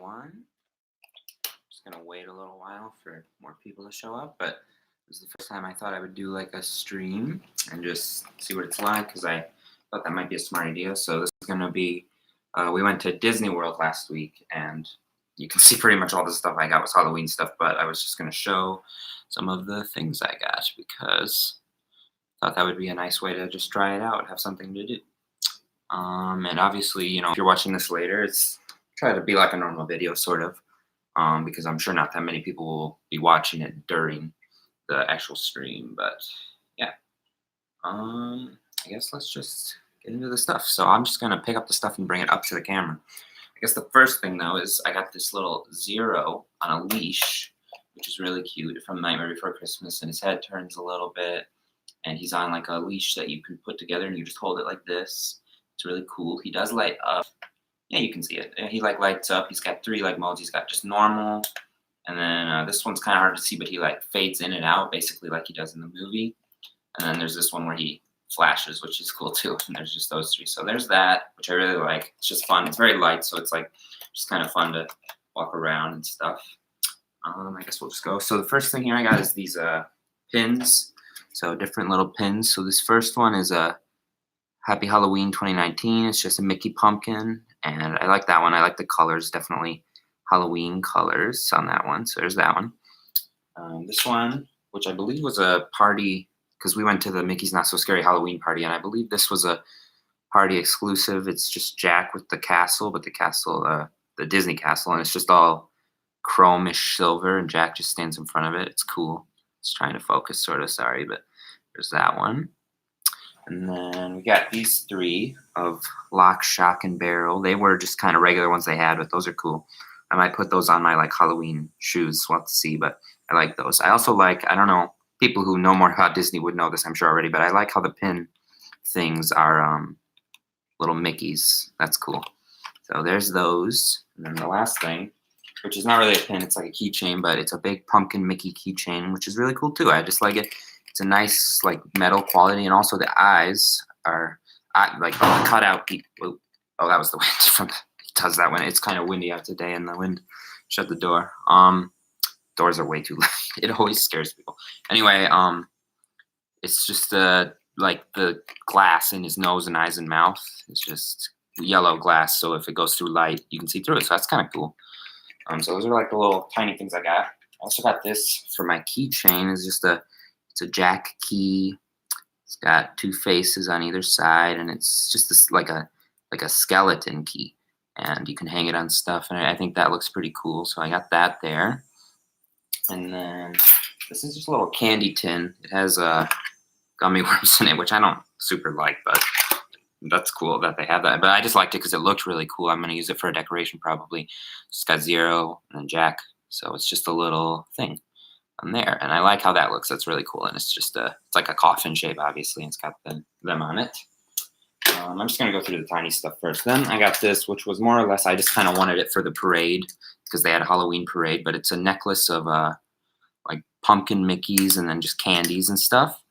everyone. Just gonna wait a little while for more people to show up, but this is the first time I thought I would do like a stream and just see what it's like because I thought that might be a smart idea. So this is gonna be, we went to Disney World last week, and you can see pretty much all the stuff I got was Halloween stuff, but I was just gonna show some of the things I got because I thought that would be a nice way to just try it out, have something to do. And obviously, if you're watching this later, it's try to be like a normal video, sort of, because I'm sure not that many people will be watching it during the actual stream. But yeah, I guess let's just get into the stuff. So I'm just gonna pick up the stuff and bring it up to the camera. I guess the first thing though is I got this little Zero on a leash, which is really cute, from Nightmare Before Christmas, and his head turns a little bit, and he's on like a leash that you can put together, and you just hold it like this. It's really cool. He does light up. Yeah, you can see it. He like lights up. He's got 3 like modes. He's got just normal, and then this one's kind of hard to see, but he like fades in and out, basically like he does in the movie. And then there's this one where he flashes, which is cool too. And there's just those 3. So there's that, which I really like. It's just fun. It's very light, so it's like just kind of fun to walk around and stuff. I guess we'll just go. So the first thing here I got is these pins. So different little pins. So this first one is a Happy Halloween 2019. It's just a Mickey pumpkin, and I like that one. I like the colors, definitely Halloween colors on that one. So there's that one. This one, which I believe was a party, because we went to the Mickey's Not So Scary Halloween party, and I believe this was a party exclusive. It's just Jack with the castle, but the castle, the Disney castle, and it's just all chromish silver, and Jack just stands in front of it. It's cool. It's trying to focus, sort of, sorry, but there's that one. And then we got these 3 of Lock, Shock, and Barrel. They were just kind of regular ones they had, but those are cool. I might put those on my like Halloween shoes. We'll have to see, but I like those. I also like, I don't know, people who know more about Disney would know this, I'm sure already, but I like how the pin things are little Mickeys. That's cool. So there's those. And then the last thing, which is not really a pin, it's like a keychain, but it's a big pumpkin Mickey keychain, which is really cool too. I just like it. It's a nice like metal quality, and also the eyes are like the cutout. Oh, that was the wind from. It does that when it's kind of windy out today, and the wind shut the door. Doors are way too loud. It always scares people. Anyway, it's just like the glass in his nose and eyes and mouth. It's just yellow glass, so if it goes through light, you can see through it. So that's kind of cool. So those are like the little tiny things I got. I also got this for my keychain. It's a Jack key. It's got 2 faces on either side, and it's just this like a skeleton key, and you can hang it on stuff, and I think that looks pretty cool. So I got that there. And then this is just a little candy tin. It has gummy worms in it, which I don't super like, but that's cool that they have that. But I just liked it because it looked really cool. I'm gonna use it for a decoration probably. It's got Zero and then Jack, so it's just a little thing on there, and I like how that looks. That's really cool, and it's just it's like a coffin shape, obviously, and it's got them on it. I'm just gonna go through the tiny stuff first. Then I got this, which was more or less, I just kind of wanted it for the parade because they had a Halloween parade, but it's a necklace of like pumpkin Mickeys and then just candies and stuff,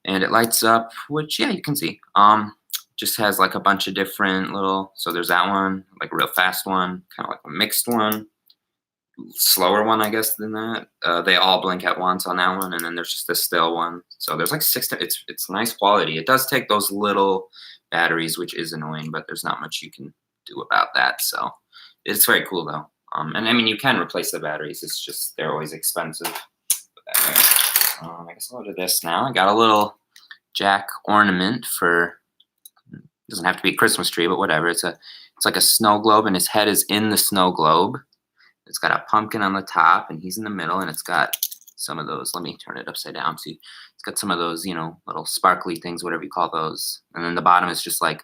and it lights up, which yeah, you can see. Just has like a bunch of different little. So there's that one, like a real fast one, kind of like a mixed one. Slower one, I guess, than that. They all blink at once on that one, and then there's just a still one. So there's like 6. It's nice quality. It does take those little batteries, which is annoying, but there's not much you can do about that. So it's very cool though. And I mean, you can replace the batteries. It's just they're always expensive. I guess I'll go to this now. I got a little Jack ornament for. It doesn't have to be a Christmas tree, but whatever. It's like a snow globe, and his head is in the snow globe. It's got a pumpkin on the top, and he's in the middle, and it's got some of those. Let me turn it upside down. See, it's got some of those, little sparkly things, whatever you call those. And then the bottom is just like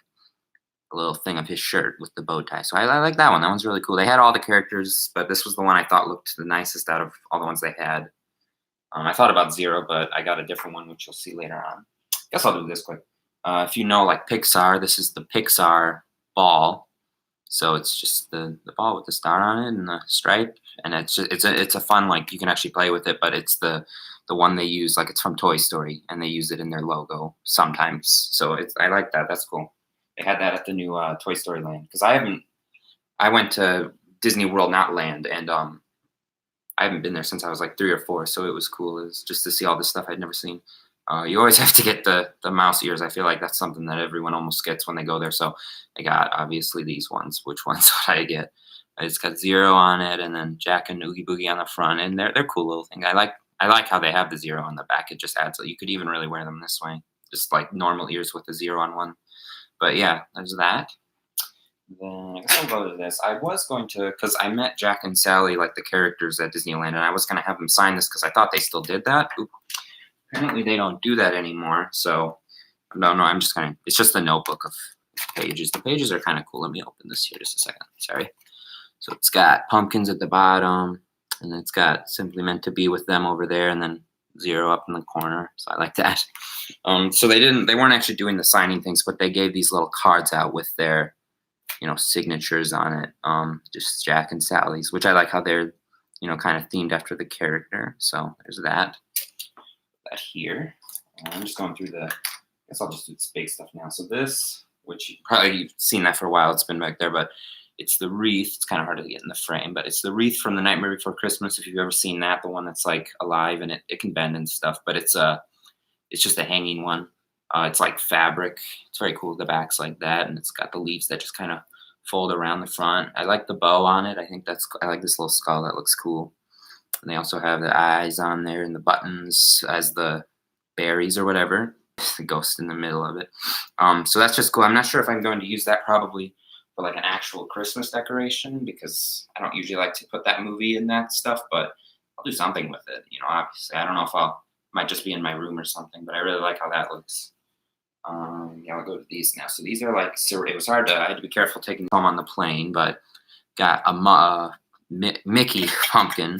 a little thing of his shirt with the bow tie. So I like that one. That one's really cool. They had all the characters, but this was the one I thought looked the nicest out of all the ones they had. I thought about Zero, but I got a different one, which you'll see later on. Guess I'll do this quick. If you know, like Pixar, this is the Pixar ball. So it's just the ball with the star on it and the stripe, and it's a fun, like, you can actually play with it, but it's the one they use, like, it's from Toy Story, and they use it in their logo sometimes. So I like that. That's cool. They had that at the new Toy Story Land, because I went to Disney World, not Land, and I haven't been there since I was like 3 or 4, so it was cool. It was just to see all this stuff I'd never seen. You always have to get the mouse ears. I feel like that's something that everyone almost gets when they go there. So I got obviously these ones. Which ones would I get? It's got Zero on it, and then Jack and Oogie Boogie on the front, and they're cool little thing. I like how they have the Zero on the back. It just adds. You could even really wear them this way, just like normal ears with the Zero on one. But yeah, there's that. Then I guess I'll go to this. I was going to, because I met Jack and Sally, like the characters at Disneyland, and I was going to have them sign this because I thought they still did that. Oop. Apparently they don't do that anymore. So, no, I'm just kind of, it's just a notebook of pages. The pages are kind of cool. Let me open this here just a second. Sorry. So it's got pumpkins at the bottom, and it's got Simply Meant to Be with them over there, and then Zero up in the corner. So I like that. So they weren't actually doing the signing things, but they gave these little cards out with their, signatures on it. Just Jack and Sally's, which I like how they're, kind of themed after the character. So there's that here. I'm just going through I guess I'll just do this big stuff now. So this, which you've seen that for a while, it's been back there, but it's the wreath. It's kind of hard to get in the frame, but it's the wreath from The Nightmare Before Christmas. If you've ever seen that, the one that's like alive and it can bend and stuff, but it's just a hanging one. It's like fabric. It's very cool. The back's like that, and it's got the leaves that just kind of fold around the front. I like the bow on it. I like this little skull. That looks cool. And they also have the eyes on there and the buttons as the berries or whatever. The ghost in the middle of it. So that's just cool. I'm not sure if I'm going to use that probably for like an actual Christmas decoration, because I don't usually like to put that movie in that stuff, but I'll do something with it. Obviously, I don't know if might just be in my room or something, but I really like how that looks. Yeah, I'll go to these now. So these are like, it was hard I had to be careful taking them home on the plane, but got a Mickey pumpkin,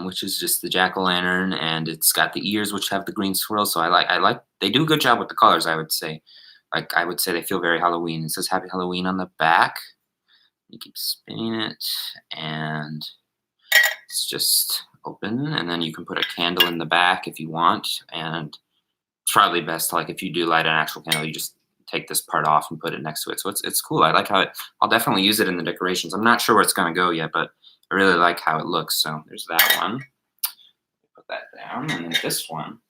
which is just the jack-o'-lantern, and it's got the ears, which have the green swirl. So I like, they do a good job with the colors, I would say. Like, I would say they feel very Halloween. It says Happy Halloween on the back. You keep spinning it, and it's just open, and then you can put a candle in the back if you want, and it's probably best, like, if you do light an actual candle, you just take this part off and put it next to it. So it's cool. I like how I'll definitely use it in the decorations. I'm not sure where it's going to go yet, but I really like how it looks. So there's that one. Put that down. And then this one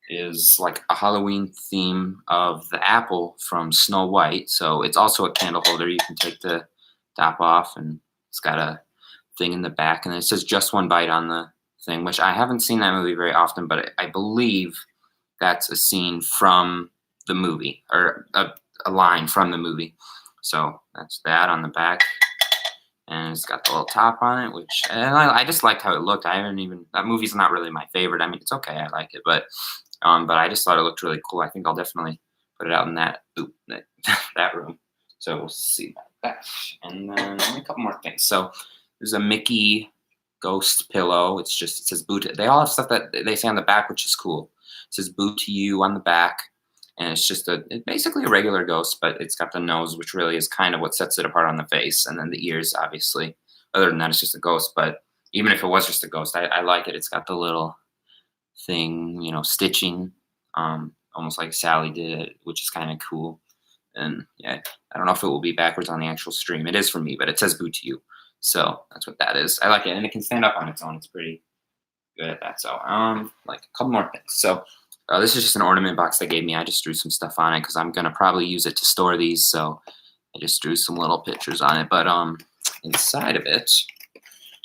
is like a Halloween theme of the apple from Snow White. So it's also a candle holder. You can take the top off, and it's got a thing in the back. And it says Just One Bite on the thing, which I haven't seen that movie very often, but I believe that's a scene from the movie, or a line from the movie. So that's that on the back, and it's got the little top on it, which, and I just liked how it looked. That movie's not really my favorite. I mean, it's okay, I like it, but I just thought it looked really cool. I think I'll definitely put it out in that room. So we'll see about that. And then a couple more things. So there's a Mickey ghost pillow. It says boo to, they all have stuff that they say on the back, which is cool. It says boo to you on the back. And it's just basically a regular ghost, but it's got the nose, which really is kind of what sets it apart on the face, and then the ears, obviously. Other than that, it's just a ghost. But even if it was just a ghost, I like it. It's got the little thing, stitching, almost like Sally did, which is kind of cool. And yeah, I don't know if it will be backwards on the actual stream. It is for me, but it says boo to you. So that's what that is. I like it, and it can stand up on its own. It's pretty good at that. So like a couple more things. So this is just an ornament box they gave me. I just drew some stuff on it because I'm gonna probably use it to store these. So I just drew some little pictures on it. But inside of it,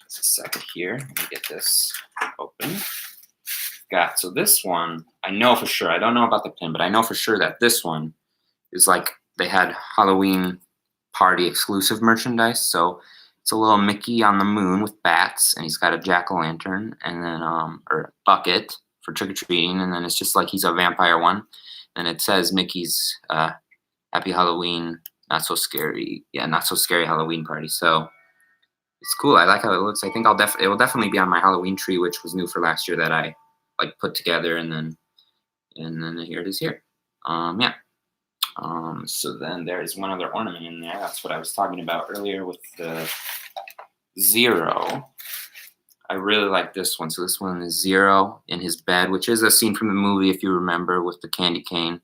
just a second here. Let me get this open. So this one, I know for sure. I don't know about the pin, but I know for sure that this one is like they had Halloween party exclusive merchandise. So it's a little Mickey on the moon with bats, and he's got a jack-o'-lantern, and then or a bucket for trick-or-treating, and then it's just like he's a vampire one, and it says Mickey's Happy Halloween, not so scary Halloween party. So it's cool. I like how it looks. I think it will definitely be on my Halloween tree, which was new for last year, that I like put together, and then here it is here. Yeah. So then there is one other ornament in there. That's what I was talking about earlier with the Zero. I really like this one. So this one is Zero in his bed, which is a scene from the movie, if you remember, with the candy cane.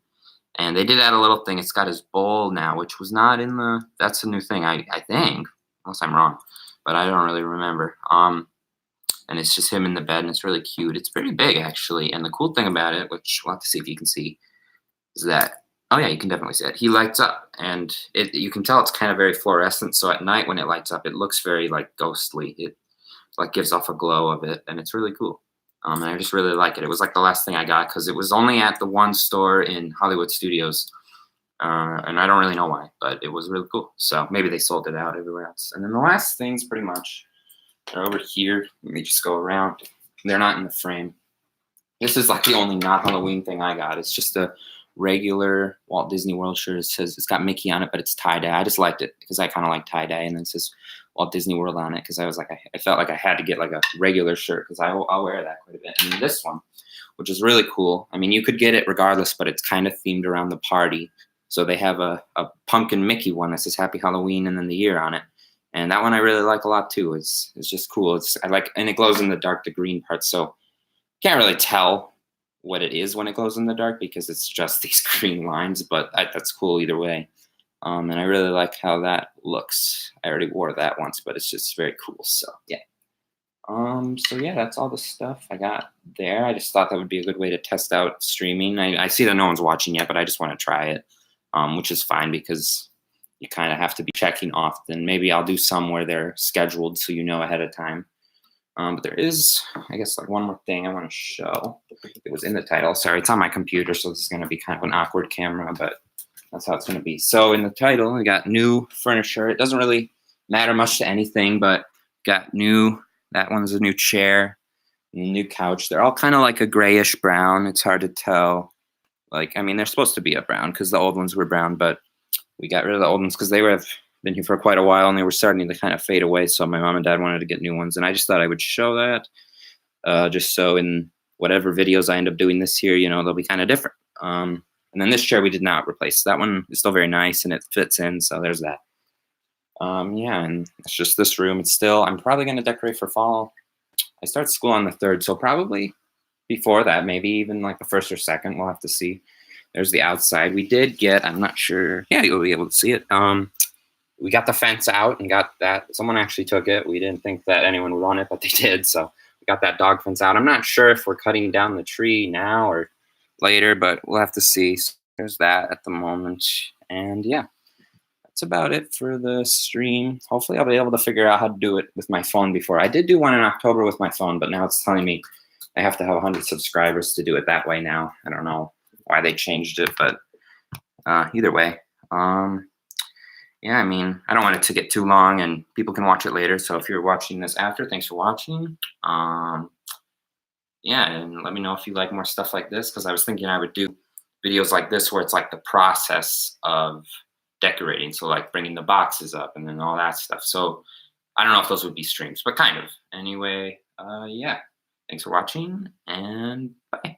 And they did add a little thing. It's got his bowl now, which was not in that's a new thing, I think. unless I'm wrong, but I don't really remember. And it's just him in the bed, and it's really cute. It's pretty big actually, and the cool thing about it, which we'll have to see if you can see, is that oh yeah, you can definitely see it. He lights up, and you can tell it's kind of very fluorescent. So at night when it lights up, it looks very like ghostly. It like gives off a glow of it, and it's really cool. And I just really like it. It was like the last thing I got because it was only at the one store in Hollywood Studios, and I don't really know why, but it was really cool. So maybe they sold it out everywhere else. And then the last things pretty much are over here. Let me just go around. They're not in the frame. This is like the only not Halloween thing I got. It's just a regular Walt Disney World shirt. It says it's got Mickey on it, but it's tie-dye. I just liked it because I kind of like tie-dye, and then it says Walt Disney World on it because I was like, I felt like I had to get like a regular shirt because I'll wear that quite a bit. And this one, which is really cool. I mean, you could get it regardless, but it's kind of themed around the party. So they have a pumpkin Mickey one that says Happy Halloween and then the year on it. And that one I really like a lot too. It's just cool. I like, and it glows in the dark, the green part. So can't really tell what it is when it glows in the dark because it's just these green lines, but that's cool either way. And I really like how that looks. I already wore that once, but it's just very cool. So yeah. So yeah, that's all the stuff I got there. I just thought that would be a good way to test out streaming. I see that no one's watching yet, but I just want to try it, which is fine because you kind of have to be checking often. Maybe I'll do some where they're scheduled so you know ahead of time. But there is, I guess, like one more thing I want to show. It was in the title. Sorry, it's on my computer, so this is going to be kind of an awkward camera, but that's how it's going to be. So in the title, we got new furniture. It doesn't really matter much to anything, but got new, that one's a new chair, new couch. They're all kind of like a grayish brown. It's hard to tell. Like, I mean, they're supposed to be a brown because the old ones were brown, but we got rid of the old ones because they have been here for quite a while and they were starting to kind of fade away. So my mom and dad wanted to get new ones, and I just thought I would show that just so in whatever videos I end up doing this year, you know, they'll be kind of different. And then this chair we did not replace. That one is still very nice and it fits in, so there's that. Yeah, and it's just this room. It's still, I'm probably going to decorate for fall. I start school on the 3rd, so probably before that, maybe even like the 1st or 2nd. We'll have to see. There's the outside. We did get, I'm not sure. Yeah, you'll be able to see it. We got the fence out and got that. Someone actually took it. We didn't think that anyone would want it, but they did. So we got that dog fence out. I'm not sure if we're cutting down the tree now or later, but we'll have to see. So there's that at the moment. And yeah, that's about it for the stream. Hopefully I'll be able to figure out how to do it with my phone before. I did do one in October with my phone, but now it's telling me I have to have 100 subscribers to do it that way now. I don't know why they changed it, but either way. Yeah, I mean, I don't want it to get too long and people can watch it later. So if you're watching this after, thanks for watching. Yeah, and let me know if you like more stuff like this, because I was thinking I would do videos like this where it's like the process of decorating. So like bringing the boxes up and then all that stuff. So I don't know if those would be streams, but kind of. Anyway, yeah, thanks for watching and bye.